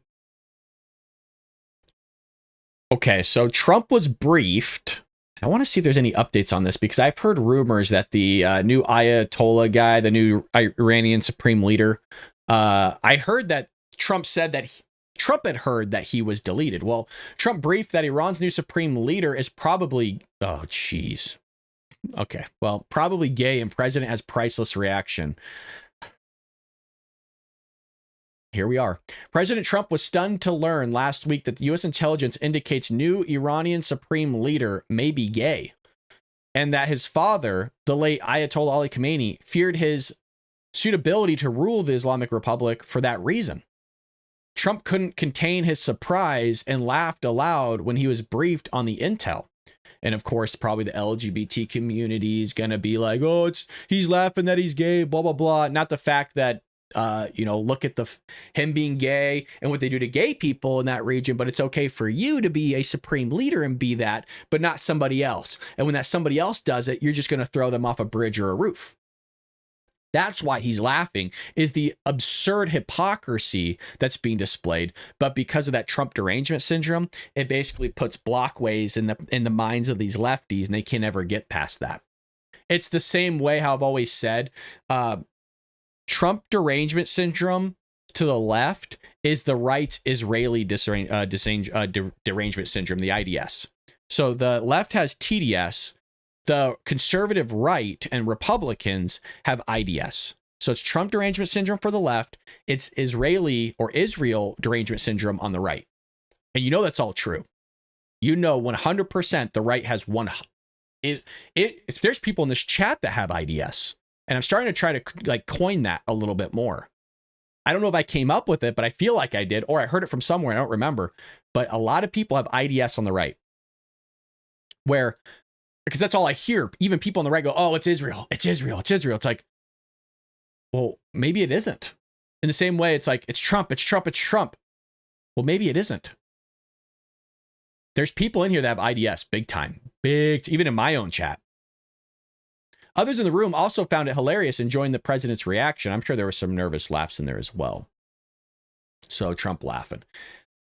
Okay, so Trump was briefed. I want to see if there's any updates on this, because I've heard rumors that the new Ayatollah guy, the new Iranian supreme leader, I heard that Trump said that Trump had heard that he was deleted. Well, Trump briefed that Iran's new supreme leader is probably, oh, geez. Okay, well, probably gay, and president has priceless reaction. Here we are. President Trump was stunned to learn last week that the U.S. intelligence indicates new Iranian supreme leader may be gay, and that his father, the late Ayatollah Ali Khamenei, feared his suitability to rule the Islamic Republic for that reason. Trump couldn't contain his surprise and laughed aloud when he was briefed on the intel. And of course, probably the LGBT community is going to be like, oh, he's laughing that he's gay, blah, blah, blah. Not the fact that look at him being gay and what they do to gay people in that region, but it's okay for you to be a supreme leader and be that, but not somebody else. And when that somebody else does it, you're just going to throw them off a bridge or a roof. That's why he's laughing, is the absurd hypocrisy that's being displayed. But because of that Trump derangement syndrome, it basically puts blockways in the minds of these lefties, and they can never get past that. It's the same way how I've always said, Trump derangement syndrome to the left is the right's Israeli derangement syndrome, the IDS. So the left has TDS. The conservative right and Republicans have IDS. So it's Trump derangement syndrome for the left. It's Israel derangement syndrome on the right. And you know that's all true. You know 100% the right has one. If there's people in this chat that have IDS, and I'm starting to try to coin that a little bit more. I don't know if I came up with it, but I feel like I did, or I heard it from somewhere. I don't remember. But a lot of people have IDS on the right. Because that's all I hear. Even people on the right go, oh, it's Israel. It's Israel. It's Israel. It's like, well, maybe it isn't. In the same way, it's like, it's Trump. It's Trump. It's Trump. Well, maybe it isn't. There's people in here that have IDS big time. Even in my own chat. Others in the room also found it hilarious enjoying the president's reaction. I'm sure there were some nervous laughs in there as well. So Trump laughing.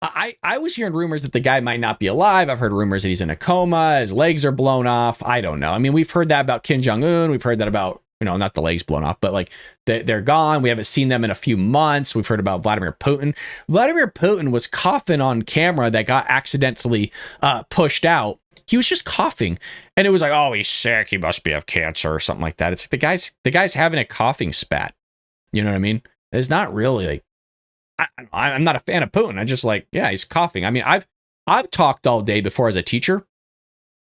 I was hearing rumors that the guy might not be alive. I've heard rumors that he's in a coma. His legs are blown off. I don't know. I mean, we've heard that about Kim Jong-un. We've heard that about, not the legs blown off, but like they're gone. We haven't seen them in a few months. We've heard about Vladimir Putin. Vladimir Putin was coughing on camera that got accidentally pushed out. He was just coughing. And it was like, oh, he's sick. He must have cancer or something like that. It's like the guy's having a coughing spat. You know what I mean? It's not really like, I'm not a fan of Putin. I just he's coughing. I mean, I've talked all day before as a teacher,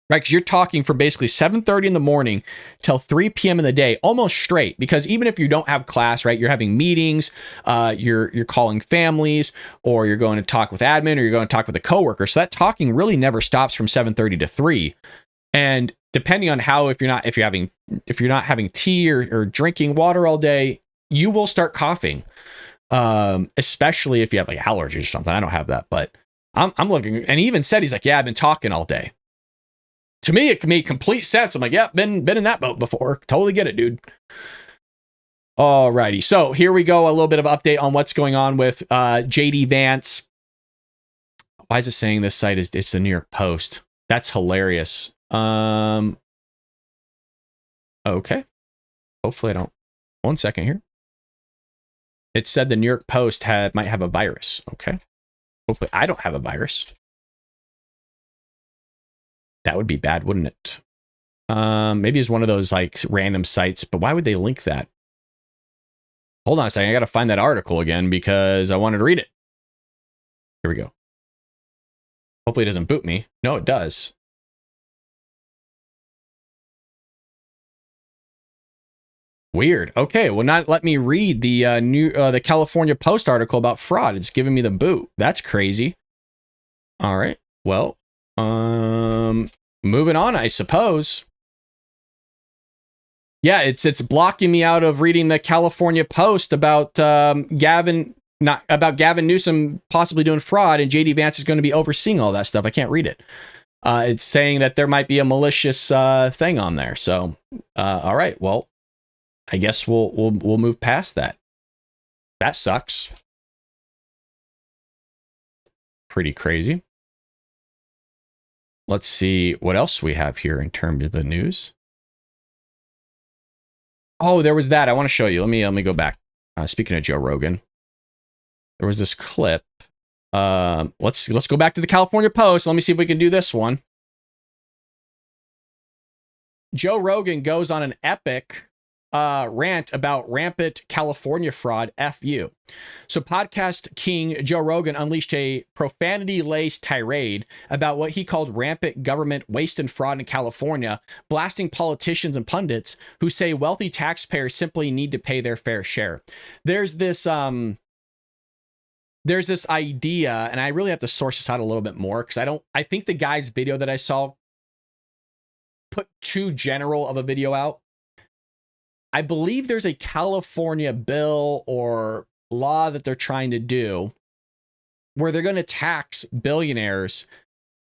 right? Because you're talking from basically 7:30 in the morning till 3 p.m. in the day, almost straight. Because even if you don't have class, right, you're having meetings, you're calling families, or you're going to talk with admin, or you're going to talk with a coworker. So that talking really never stops from 7:30 to 3. And depending on if you're not having tea or drinking water all day, you will start coughing. Especially if you have like allergies or something. I don't have that, but I'm looking, and he even said, he's like, yeah, I've been talking all day. To me, it made complete sense. I'm like, yeah, been in that boat before. Totally get it, dude. Alrighty. So here we go. A little bit of update on what's going on with JD Vance. Why is it saying this site it's the New York Post? That's hilarious. Okay. Hopefully I don't. 1 second here. It said the New York Post might have a virus. Okay. Hopefully I don't have a virus. That would be bad, wouldn't it? Maybe it's one of those like random sites, but why would they link that? Hold on a second. I got to find that article again because I wanted to read it. Here we go. Hopefully it doesn't boot me. No, it does. Weird. Okay, well, not let me read the California Post article about fraud. It's giving me the boot. That's crazy. All right. Well, moving on, I suppose. Yeah, it's blocking me out of reading the California Post about Gavin Newsom possibly doing fraud, and JD Vance is going to be overseeing all that stuff. I can't read it. It's saying that there might be a malicious thing on there. So, all right. Well, I guess we'll move past that. That sucks. Pretty crazy. Let's see what else we have here in terms of the news. Oh, there was that. I want to show you. Let me go back. Speaking of Joe Rogan, there was this clip. Let's go back to the California Post. Let me see if we can do this one. Joe Rogan goes on an epic rant about rampant California fraud. FU. So podcast king Joe Rogan unleashed a profanity-laced tirade about what he called rampant government waste and fraud in California, blasting politicians and pundits who say wealthy taxpayers simply need to pay their fair share. There's this idea, and I really have to source this out a little bit more because I think the guy's video that I saw put too general of a video out. I believe there's a California bill or law that they're trying to do where they're going to tax billionaires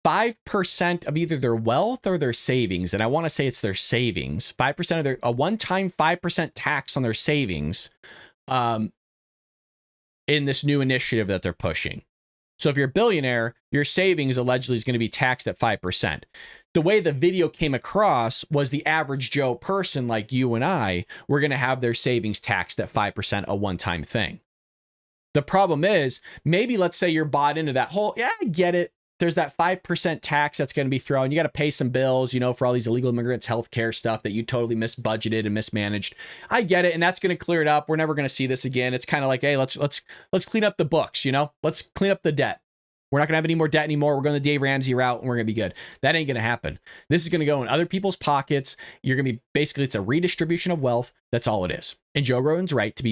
5% of either their wealth or their savings. And I want to say it's their savings. 5% of a one-time 5% tax on their savings in this new initiative that they're pushing. So if you're a billionaire, your savings allegedly is going to be taxed at 5%. The way the video came across was the average Joe person like you and I were going to have their savings taxed at 5%, a one-time thing. The problem is, maybe let's say you're bought into that whole, yeah, I get it. There's that 5% tax that's going to be thrown. You got to pay some bills, you know, for all these illegal immigrants, healthcare stuff that you totally misbudgeted and mismanaged. I get it. And that's going to clear it up. We're never going to see this again. It's kind of like, hey, let's clean up the books, you know, let's clean up the debt. We're not going to have any more debt anymore. We're going the Dave Ramsey route and we're going to be good. That ain't going to happen. This is going to go in other people's pockets. You're going to be basically, it's a redistribution of wealth. That's all it is. And Joe Rogan's right to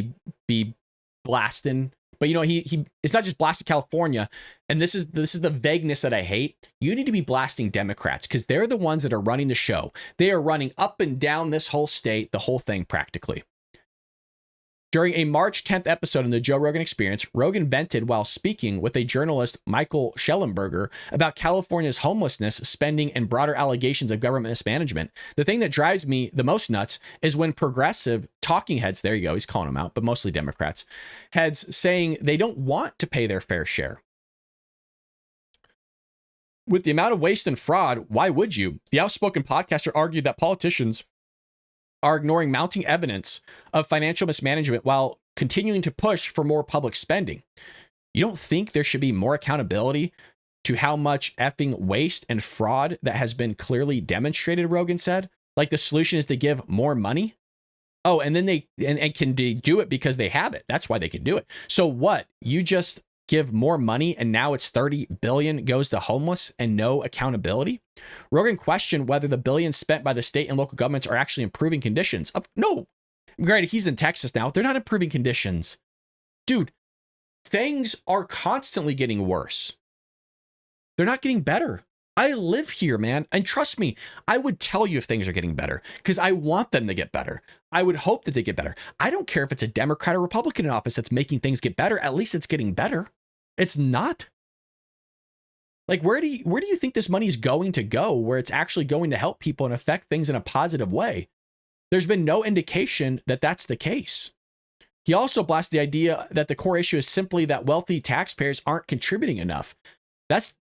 be blasting. But you know, he it's not just blasting California, and this is the vagueness that I hate. You need to be blasting Democrats because they're the ones that are running the show. They are running up and down this whole state, the whole thing practically. During a March 10th episode in the Joe Rogan Experience, Rogan vented while speaking with a journalist, Michael Schellenberger, about California's homelessness, spending, and broader allegations of government mismanagement. The thing that drives me the most nuts is when progressive talking heads, there you go, he's calling them out, but mostly Democrats, heads saying they don't want to pay their fair share. With the amount of waste and fraud, why would you? The outspoken podcaster argued that politicians are ignoring mounting evidence of financial mismanagement while continuing to push for more public spending. You don't think there should be more accountability to how much effing waste and fraud that has been clearly demonstrated, Rogan said? Like the solution is to give more money? Oh, and then they can do it because they have it. That's why they can do it. So what? You just give more money and now it's 30 billion goes to homeless and no accountability? Rogan questioned whether the billions spent by the state and local governments are actually improving conditions. No. Granted, he's in Texas now. They're not improving conditions. Dude, things are constantly getting worse. They're not getting better. I live here, man. And trust me, I would tell you if things are getting better because I want them to get better. I would hope that they get better. I don't care if it's a Democrat or Republican in office that's making things get better. At least it's getting better. It's not. Like, where do you think this money is going to go where it's actually going to help people and affect things in a positive way? There's been no indication that that's the case. He also blasted the idea that the core issue is simply that wealthy taxpayers aren't contributing enough. That's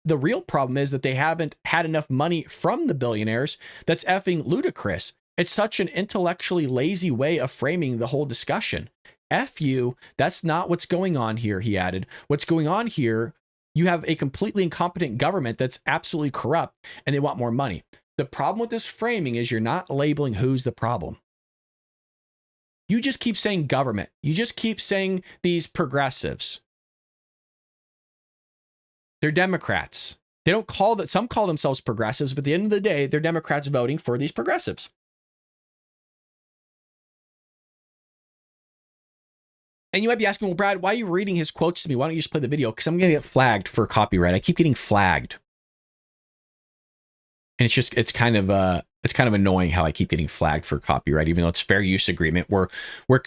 the real problem, is that they haven't had enough money from the billionaires. That's effing ludicrous. It's such an intellectually lazy way of framing the whole discussion. F you, that's not what's going on here, he added. What's going on here, you have a completely incompetent government that's absolutely corrupt and they want more money. The problem with this framing is you're not labeling who's the problem. You just keep saying government. You just keep saying these progressives. They're Democrats. They don't call that. Some call themselves progressives, but at the end of the day, they're Democrats voting for these progressives. And you might be asking, well, Brad, why are you reading his quotes to me? Why don't you just play the video? Because I'm going to get flagged for copyright. I keep getting flagged. And it's kind of annoying how I keep getting flagged for copyright, even though it's fair use agreement. We're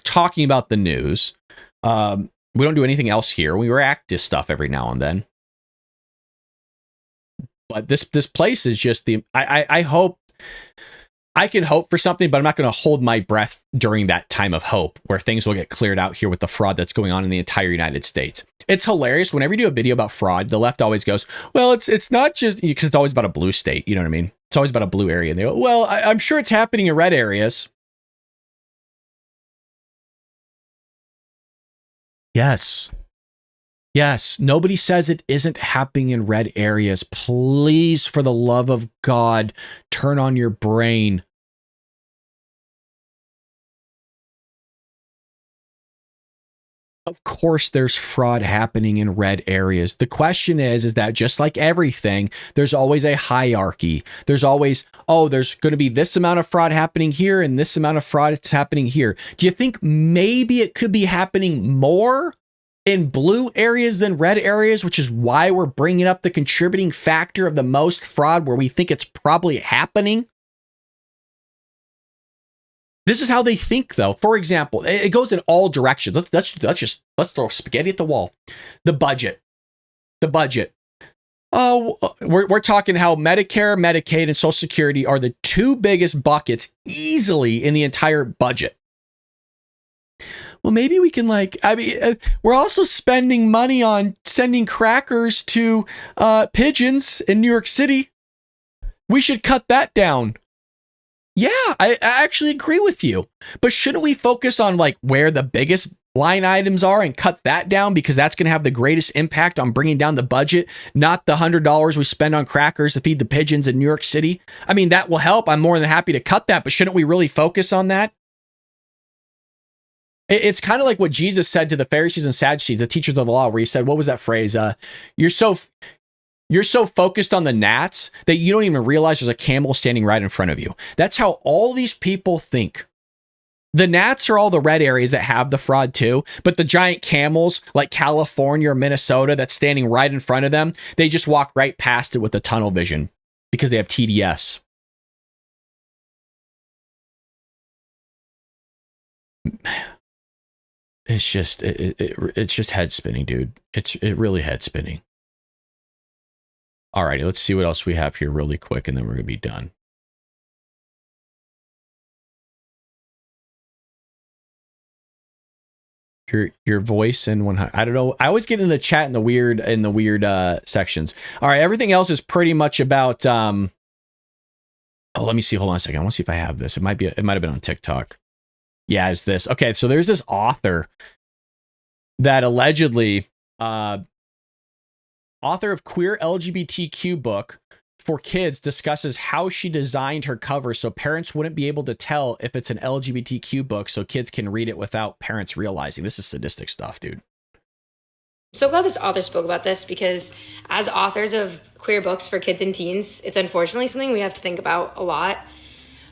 talking about the news. We don't do anything else here. We react to stuff every now and then. But this place is just I hope I can hope for something, but I'm not going to hold my breath during that time of hope where things will get cleared out here with the fraud that's going on in the entire United States. It's hilarious. Whenever you do a video about fraud, the left always goes, well, it's not just because it's always about a blue state. You know what I mean? It's always about a blue area. And they go, well, I'm sure it's happening in red areas. Yes. Yes, nobody says it isn't happening in red areas. Please, for the love of God, turn on your brain. Of course, there's fraud happening in red areas. The question is that just like everything, there's always a hierarchy. There's always, there's going to be this amount of fraud happening here and this amount of fraud is happening here. Do you think maybe it could be happening more in blue areas than red areas, which is why we're bringing up the contributing factor of the most fraud where we think it's probably happening? This is how they think, though. For example, it goes in all directions. Let's throw spaghetti at the wall. The budget. Oh, we're talking how Medicare, Medicaid, and Social Security are the two biggest buckets easily in the entire budget. Well, maybe we can we're also spending money on sending crackers to pigeons in New York City. We should cut that down. Yeah, I actually agree with you. But shouldn't we focus on where the biggest line items are and cut that down, because that's going to have the greatest impact on bringing down the budget, not the $100 we spend on crackers to feed the pigeons in New York City? I mean, that will help. I'm more than happy to cut that, but shouldn't we really focus on that? It's kind of like what Jesus said to the Pharisees and Sadducees, the teachers of the law, where he said, what was that phrase? You're so focused on the gnats that you don't even realize there's a camel standing right in front of you. That's how all these people think. The gnats are all the red areas that have the fraud too, but the giant camels like California or Minnesota that's standing right in front of them, they just walk right past it with the tunnel vision because they have TDS. It's just head spinning, dude. It's really head spinning. Alrighty, let's see what else we have here really quick, and then we're gonna be done. Your voice and 100. I don't know. I always get in the chat in the weird sections. All right, everything else is pretty much about. Oh, let me see. Hold on a second. I want to see if I have this. It might have been on TikTok. Yeah, it's this. Okay, so there's this author that allegedly, author of queer LGBTQ book for kids, discusses how she designed her cover so parents wouldn't be able to tell if it's an LGBTQ book, so kids can read it without parents realizing. This is sadistic stuff, dude. So glad this author spoke about this, because as authors of queer books for kids and teens, it's unfortunately something we have to think about a lot.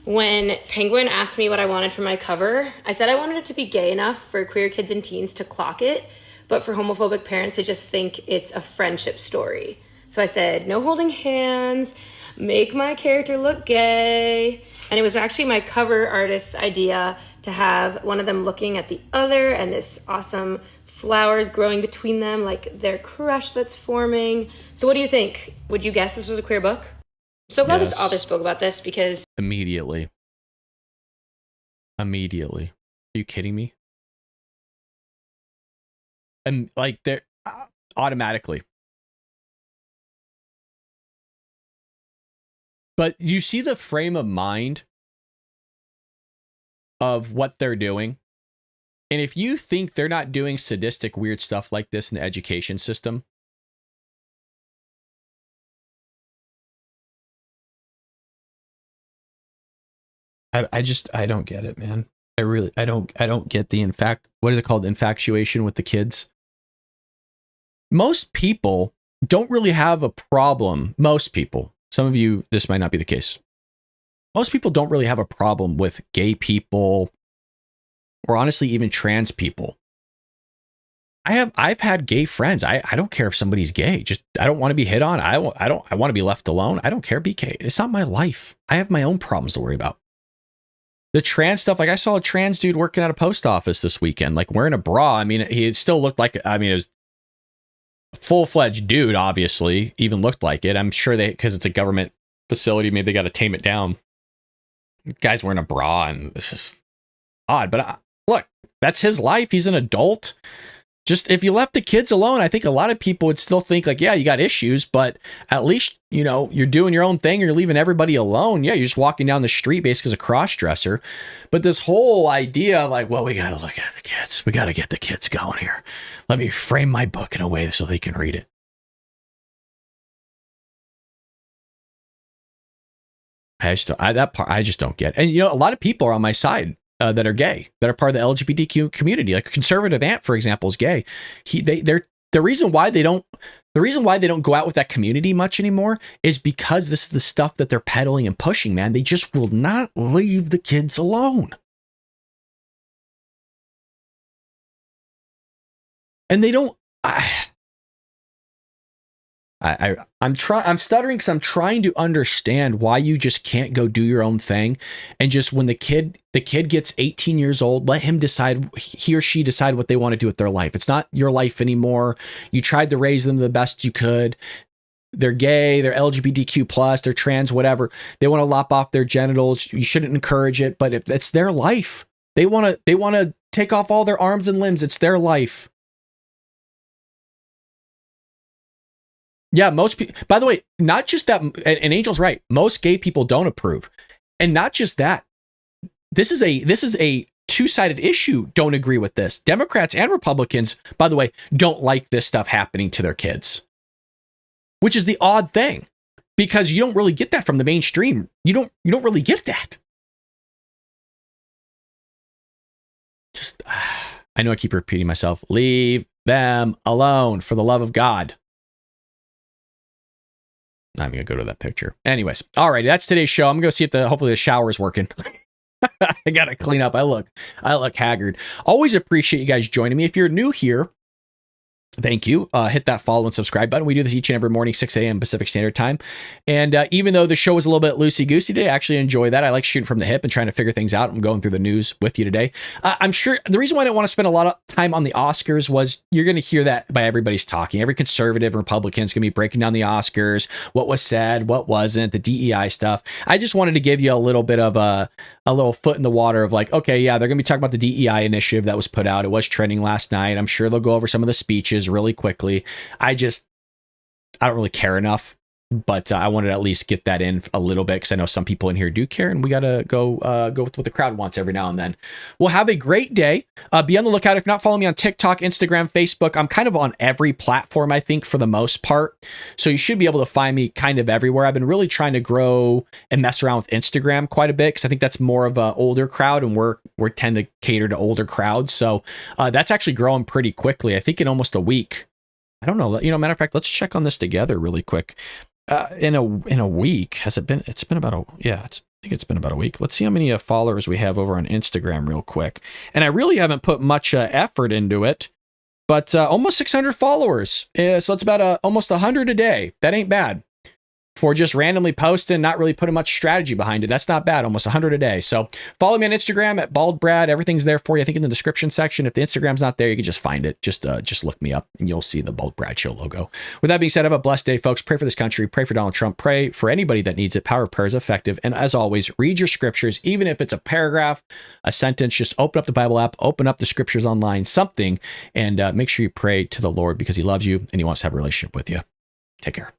When Penguin asked me what I wanted for my cover, I said I wanted it to be gay enough for queer kids and teens to clock it, but for homophobic parents to just think it's a friendship story. So I said, no holding hands, make my character look gay. And it was actually my cover artist's idea to have one of them looking at the other and this awesome flowers growing between them, like their crush that's forming. So what do you think? Would you guess this was a queer book? So glad this author spoke about this, because Immediately. Are you kidding me? And they're automatically. But you see the frame of mind of what they're doing. And if you think they're not doing sadistic, weird stuff like this in the education system, I don't get it, man. I don't get the what is it called? Infatuation with the kids. Most people don't really have a problem. Most people, some of you, this might not be the case. Most people don't really have a problem with gay people, or honestly, even trans people. I've had gay friends. I don't care if somebody's gay. Just, I don't want to be hit on. I want to be left alone. I don't care. Be gay. It's not my life. I have my own problems to worry about. The trans stuff, I saw a trans dude working at a post office this weekend, wearing a bra. I mean, he still looked like, it was a full-fledged dude, obviously, even looked like it. I'm sure because it's a government facility, maybe they got to tame it down. Guy's wearing a bra, and it's just odd. But look, that's his life. He's an adult. Just, if you left the kids alone, I think a lot of people would still think yeah, you got issues, but at least, you're doing your own thing. You're leaving everybody alone. Yeah, you're just walking down the street basically as a cross-dresser. But this whole idea of well, we got to look at the kids. We got to get the kids going here. Let me frame my book in a way so they can read it. I just don't get it. And, a lot of people are on my side. That are gay, that are part of the LGBTQ community. Like a conservative aunt, for example, is gay. The reason why they don't go out with that community much anymore is because this is the stuff that they're peddling and pushing, man. They just will not leave the kids alone. And they don't. I'm stuttering because I'm trying to understand why you just can't go do your own thing, and just when the kid gets 18 years old, let him decide, he or she decide what they want to do with their life. It's not your life anymore. You tried to raise them the best you could. They're gay, they're LGBTQ plus, they're trans, whatever. They want to lop off their genitals. You shouldn't encourage it, but if it's their life, they want to take off all their arms and limbs. It's their life. Yeah, most people, by the way, not just that, and Angel's right, most gay people don't approve. And not just that. This is a two-sided issue. Don't agree with this. Democrats and Republicans, by the way, don't like this stuff happening to their kids. Which is the odd thing, because you don't really get that from the mainstream. You don't really get that. Just, I know I keep repeating myself. Leave them alone, for the love of God. I'm going to go to that picture. Anyways, all right, that's today's show. I'm going to go see if hopefully the shower is working. I got to clean up. I look haggard. Always appreciate you guys joining me. If you're new here, thank you. Hit that follow and subscribe button. We do this each and every morning, 6 a.m. Pacific Standard Time. And even though the show was a little bit loosey-goosey today, I actually enjoy that. I like shooting from the hip and trying to figure things out. I'm going through the news with you today. I'm sure the reason why I didn't want to spend a lot of time on the Oscars was you're going to hear that by everybody's talking. Every conservative and Republican's going to be breaking down the Oscars, what was said, what wasn't, the DEI stuff. I just wanted to give you a little bit of a little foot in the water of like, okay, yeah, they're going to be talking about the DEI initiative that was put out. It was trending last night. I'm sure they'll go over some of the speeches really quickly. I don't really care enough, but I wanted to at least get that in a little bit because I know some people in here do care, and we got to go with what the crowd wants every now and then. Well, have a great day. Be on the lookout. If you're not following me on TikTok, Instagram, Facebook, I'm kind of on every platform, I think, for the most part. So you should be able to find me kind of everywhere. I've been really trying to grow and mess around with Instagram quite a bit because I think that's more of an older crowd, and we tend to cater to older crowds. So that's actually growing pretty quickly. I think in almost a week. I don't know. Matter of fact, let's check on this together really quick. In a week, has it been? It's been about I think it's been about a week. Let's see how many followers we have over on Instagram real quick. And I really haven't put much effort into it, but almost 600 followers. So it's about almost 100 a day. That ain't bad. For just randomly posting, not really putting much strategy behind it. That's not bad. Almost 100 a day. So follow me on Instagram at BaldBrad. Everything's there for you. I think in the description section. If the Instagram's not there, you can just find it. Just look me up and you'll see the Bald Brad Show logo. With that being said, have a blessed day, folks. Pray for this country. Pray for Donald Trump. Pray for anybody that needs it. Power of prayer is effective. And as always, read your scriptures, even if it's a paragraph, a sentence. Just open up the Bible app, open up the scriptures online, something, and make sure you pray to the Lord because he loves you and he wants to have a relationship with you. Take care.